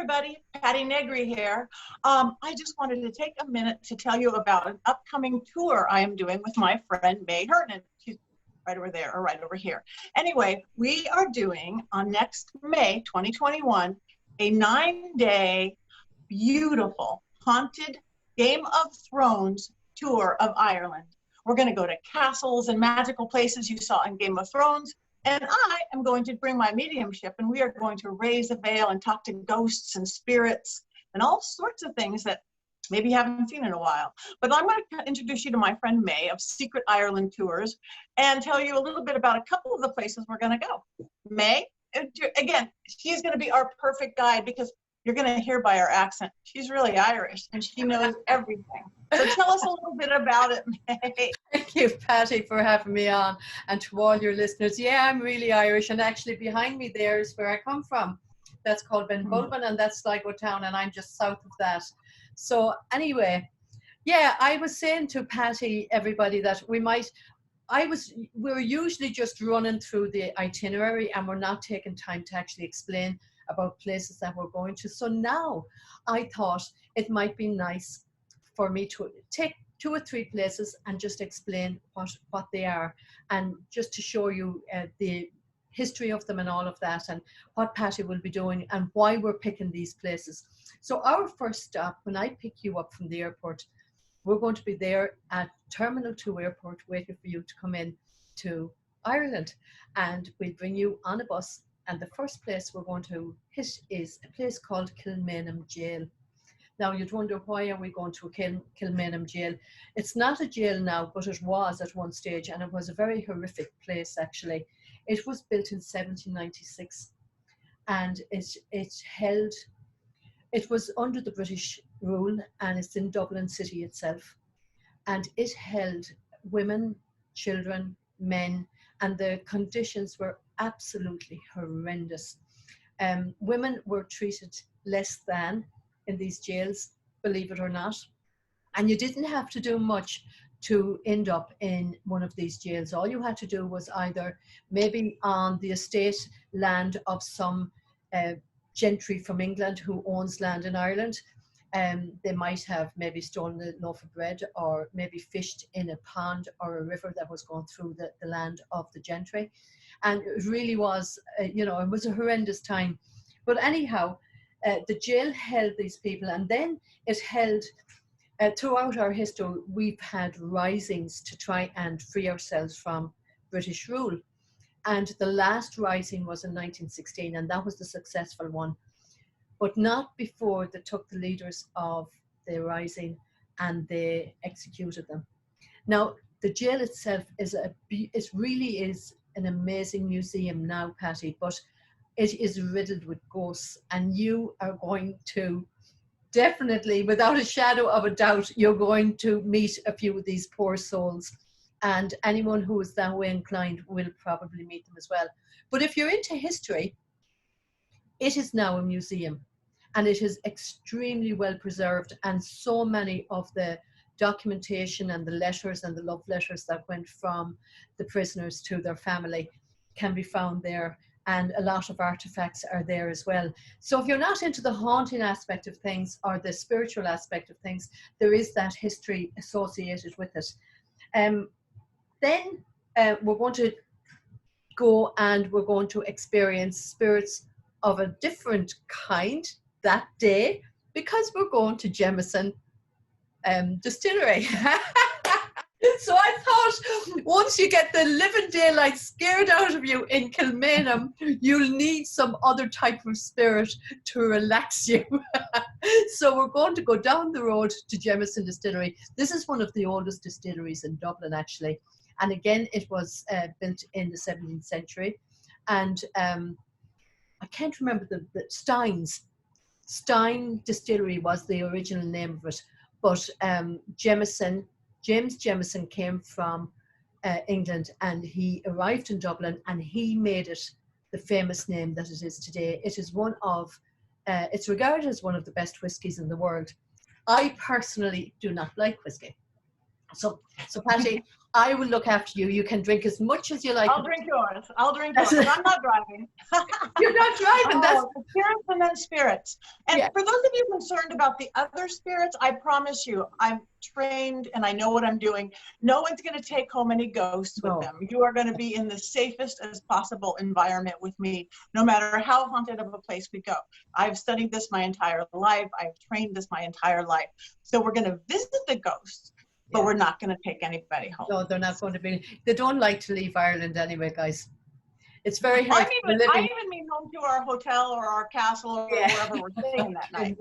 everybody, Patti Negri here. I just wanted to take a minute to tell you about an upcoming tour I am doing with my friend Mai Hernon. She's right over there or right over here. Anyway, we are doing on next May 2021 a 9-day beautiful haunted Game of Thrones tour of Ireland. We're going to go to castles and magical places you saw in Game of Thrones. And I am going to bring my mediumship, and we are going to raise the veil and talk to ghosts and spirits and all sorts of things that maybe you haven't seen in a while. But I'm going to introduce you to my friend May of Secret Ireland Tours and tell you a little bit about a couple of the places we're going to go. May, again, she's going to be our perfect guide because you're going to hear by her accent. She's really Irish and she knows everything. So tell us a little bit about it, May. Thank you, Patti, for having me on, and to all your listeners. Yeah, I'm really Irish, and actually behind me there is where I come from. That's called Benbulben, and that's Sligo town, and I'm just south of that. So anyway, yeah, I was saying to Patti, everybody, that we're usually just running through the itinerary, and we're not taking time to actually explain about places that we're going to. So now I thought it might be nice for me to take 2 or 3 places and just explain what they are, and just to show you the history of them and all of that, and what Patti will be doing and why we're picking these places. So our first stop, when I pick you up from the airport, we're going to be there at Terminal 2 Airport waiting for you to come in to Ireland, and we'll bring you on a bus. And the first place we're going to hit is a place called Kilmainham Jail. Now you'd wonder, why are we going to Kilmenam Jail? It's not a jail now, but it was at one stage, and it was a very horrific place actually. It was built in 1796, and it was under the British rule, and it's in Dublin city itself. And it held women, children, men, and the conditions were absolutely horrendous. Women were treated less than in these jails, believe it or not. And you didn't have to do much to end up in one of these jails. All you had to do was either maybe on the estate land of some gentry from England who owns land in Ireland. They might have maybe stolen a loaf of bread, or maybe fished in a pond or a river that was going through the land of the gentry. And it really was, it was a horrendous time. But anyhow, the jail held these people, and then it held, throughout our history, we've had risings to try and free ourselves from British rule. And the last rising was in 1916, and that was the successful one. But not before they took the leaders of the rising and they executed them. Now, the jail itself it really is an amazing museum now, Patti, but it is riddled with ghosts, and you are going to definitely, without a shadow of a doubt, you're going to meet a few of these poor souls, and anyone who is that way inclined will probably meet them as well. But if you're into history, it is now a museum, and it is extremely well preserved, and so many of the documentation and the letters and the love letters that went from the prisoners to their family can be found there, and a lot of artifacts are there as well. So if you're not into the haunting aspect of things or the spiritual aspect of things, there is that history associated with it. Then we're going to go and we're going to experience spirits of a different kind that day, because we're going to Jemison Distillery. So I thought, once you get the living daylight scared out of you in Kilmainham, you'll need some other type of spirit to relax you. So we're going to go down the road to Jameson Distillery. This is one of the oldest distilleries in Dublin, actually. And again, it was built in the 17th century. And I can't remember the Stein Distillery was the original name of it. But James Jemison came from England, and he arrived in Dublin, and he made it the famous name that it is today. It is it's regarded as one of the best whiskies in the world. I personally do not like whiskey. So Patti, I will look after you. You can drink as much as you like. I'll drink yours. I'll drink yours. I'm not driving. You're not driving. That's spirits and then spirits. And yeah. for those of you concerned about the other spirits, I promise you, I'm trained and I know what I'm doing. No one's going to take home any ghosts with them. You are going to be in the safest as possible environment with me, no matter how haunted of a place we go. I've studied this my entire life. I've trained this my entire life. So we're going to visit the ghosts, but we're not going to take anybody home. No, they're not going to be. They don't like to leave Ireland anyway, guys. It's very hard. I even mean home to our hotel or our castle or wherever we're staying that night.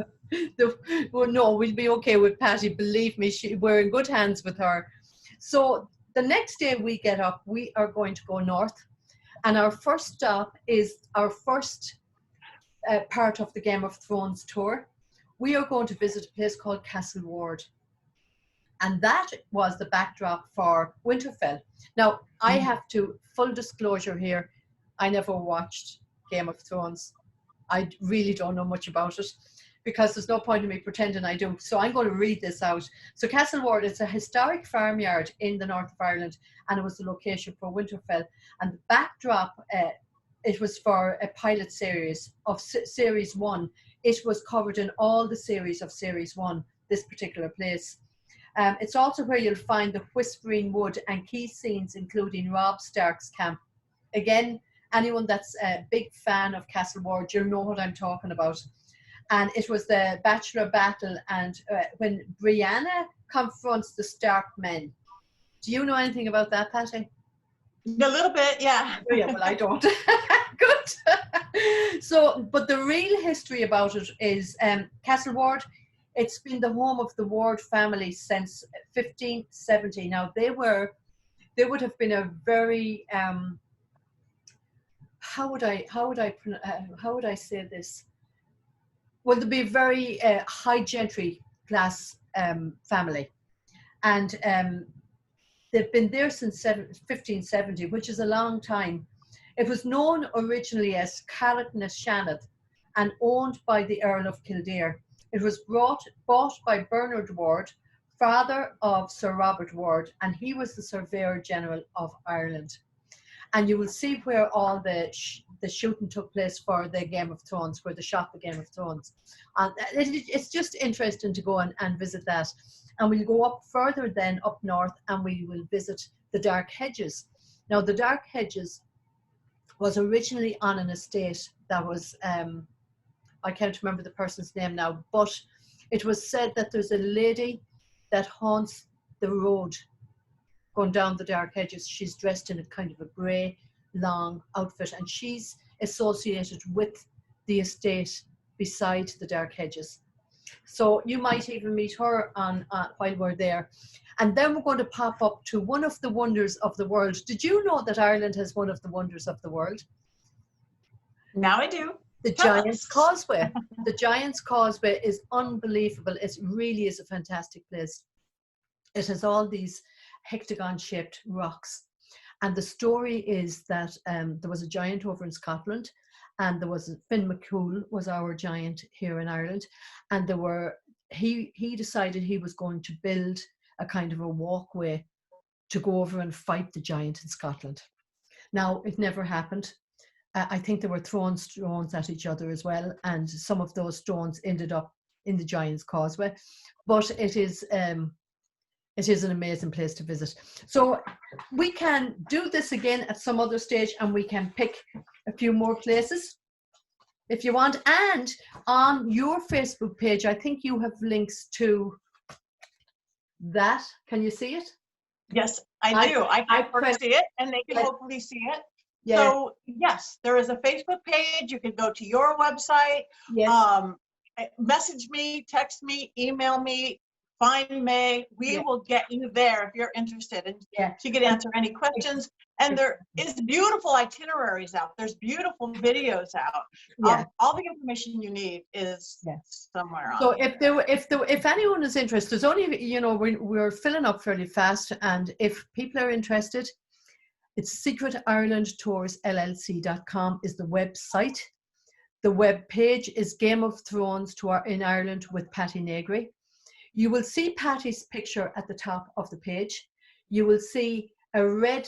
Well, no, we'll be okay with Patti. Believe me, we're in good hands with her. So the next day we get up, we are going to go north. And our first stop is our first part of the Game of Thrones tour. We are going to visit a place called Castle Ward. And that was the backdrop for Winterfell. Now, I have to, full disclosure here, I never watched Game of Thrones. I really don't know much about it because there's no point in me pretending I do. So I'm going to read this out. So Castle Ward, it's a historic farmyard in the north of Ireland, and it was the location for Winterfell. And the backdrop, it was for a pilot series of Series 1. It was covered in all the series of Series 1, this particular place. It's also where you'll find the Whispering Wood and key scenes, including Robb Stark's camp. Again, anyone that's a big fan of Castle Ward, you'll know what I'm talking about. And it was the Bachelor battle, and when Brianna confronts the Stark men. Do you know anything about that, Patti? A little bit, yeah. Oh, yeah, well, I don't. Good. So, but the real history about it is Castle Ward. It's been the home of the Ward family since 1570. Now, they would have been a very how would I say this? Well, they'd be a very high gentry class family, and they've been there since 1570, which is a long time. It was known originally as Carricknashannon and owned by the Earl of Kildare. It was bought by Bernard Ward, father of Sir Robert Ward, and he was the Surveyor General of Ireland. And you will see where all the shooting took place for the Game of Thrones, where they shot the Game of Thrones. And it's just interesting to go and visit that. And we'll go up further then, up north, and we will visit the Dark Hedges. Now, the Dark Hedges was originally on an estate that was... I can't remember the person's name now, but it was said that there's a lady that haunts the road going down the Dark Hedges. She's dressed in a kind of a grey, long outfit, and she's associated with the estate beside the Dark Hedges. So you might even meet her on while we're there. And then we're going to pop up to one of the wonders of the world. Did you know that Ireland has one of the wonders of the world? Now I do. The Giants Causeway. The Giants Causeway is unbelievable. It really is a fantastic place. It has all these hexagon-shaped rocks. And the story is that there was a giant over in Scotland, and there was Finn McCool was our giant here in Ireland. And he decided he was going to build a kind of a walkway to go over and fight the giant in Scotland. Now, it never happened. I think they were throwing stones at each other as well, and some of those stones ended up in the Giants Causeway. But it is an amazing place to visit. So we can do this again at some other stage, and we can pick a few more places if you want. And on your Facebook page, I think you have links to that. Can you see it? Yes, I do. I can see it, and they can hopefully see it. Yeah. So yes, there is a Facebook page. You can go to your website. Yes. Message me, text me, email me, find May. We will get you there if you're interested, and she can answer any questions. And there is beautiful itineraries out. There's beautiful videos out. All the information you need is somewhere on. So if anyone is interested, there's only we're filling up fairly fast, and if people are interested, it's secretirelandtoursllc.com is the website. The web page is Game of Thrones Tour in Ireland with Patti Negri. You will see Patti's picture at the top of the page. You will see a red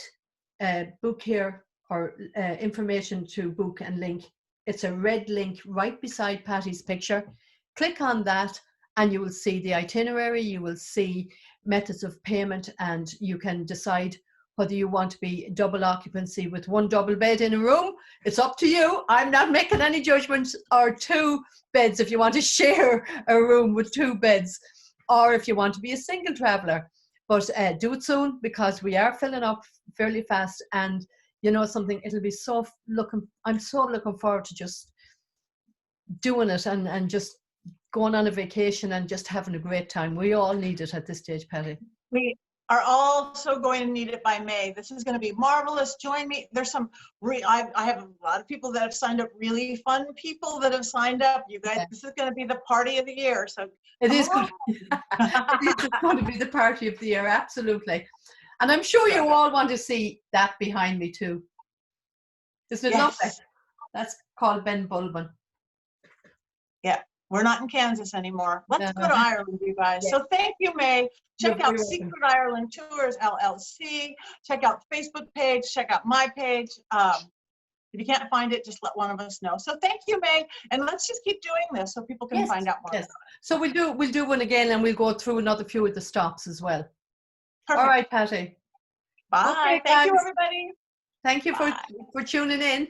book here, or information to book and link. It's a red link right beside Patti's picture. Click on that and you will see the itinerary, you will see methods of payment, and you can decide whether you want to be double occupancy with one double bed in a room. It's up to you. I'm not making any judgments. Or 2 beds if you want to share a room with 2 beds, or if you want to be a single traveller. But do it soon, because we are filling up fairly fast, and you know something, it'll be I'm so looking forward to just doing it and just going on a vacation and just having a great time. We all need it at this stage, Patti. We are also going to need it by May. This is going to be marvelous. Join me. There's some, I have a lot of people that have signed up, really fun people that have signed up. You guys, This is going to be the party of the year. So it is going to be the party of the year, absolutely. And I'm sure you all want to see that behind me too. Isn't it lovely? That's called Ben Bulben. Yeah. We're not in Kansas anymore. Let's go to Ireland, you guys. So thank you, May. Check out Secret Ireland Tours, LLC. Check out the Facebook page. Check out my page. If you can't find it, just let one of us know. So thank you, May. And let's just keep doing this so people can find out more. Yes. So we'll do one again, and we'll go through another few of the stops as well. Perfect. All right, Patti. Bye. Okay, thank you, everybody. Thank you for tuning in.